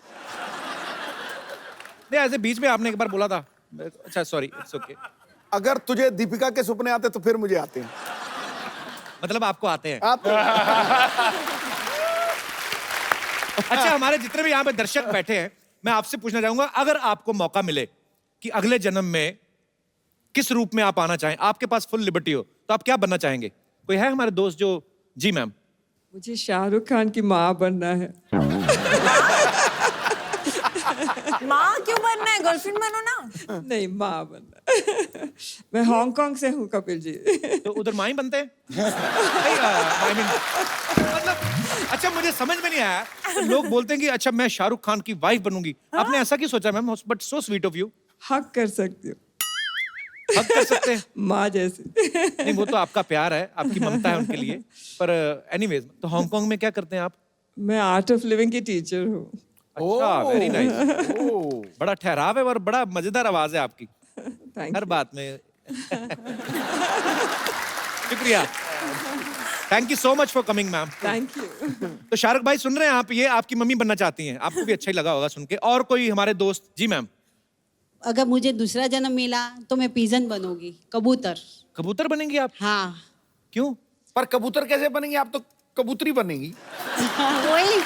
नहीं, ऐसे बीच में आपने एक बार बोला था। अच्छा सॉरी, इट्स ओके। अगर तुझे दीपिका के सपने आते तो फिर मुझे आते हैं। मतलब आपको आते हैं? आते हैं। अच्छा, हमारे जितने भी यहाँ पे दर्शक बैठे हैं, मैं आपसे पूछना चाहूंगा, अगर आपको मौका मिले कि अगले जन्म में किस रूप में आप आना चाहें, आपके पास फुल लिबर्टी हो, तो आप क्या बनना चाहेंगे? कोई है हमारे दोस्त जो? जी मैम। मुझे शाहरुख खान की माँ बनना है। माँ क्यों बनना है? गर्लफ्रेंड बनो ना। नहीं, माँ बनना। मैं हांगकांग से हूँ कपिल जी। तो उधर माँ ही बनते हैं? मतलब अच्छा, मुझे समझ में नहीं आया, तो लोग बोलते हैं कि अच्छा मैं शाहरुख खान की वाइफ बनूंगी। आपने ऐसा क्यों सोचा ma'am? But so sweet of you. हक कर सकती हूँ। हक कर सकते हैं? माँ जैसे। नहीं, वो तो आपका प्यार है, आपकी ममता है उनके लिए। पर एनीवेज, तो हांगकांग में क्या करते हैं आप? मैं आर्ट ऑफ लिविंग की टीचर हूँ। अच्छा, वेरी नाइस। बड़ा ठहराव है और बड़ा मजेदार आवाज है आपकी। हर बात में शुक्रिया, thank you so much for coming ma'am. Thank you. तो शाहरुख भाई सुन रहे हैं आप, ये आपकी मम्मी बनना चाहती हैं, आपको भी अच्छा ही लगा होगा सुन के। और कोई हमारे दोस्त? जी मैम। अगर मुझे दूसरा जन्म मिला तो मैं पिजन बनूंगी, कबूतर। कबूतर बनेंगी आप? हाँ। क्यों? पर कबूतर कैसे बनेंगी आप? तो कबूतरी बनेंगी। वही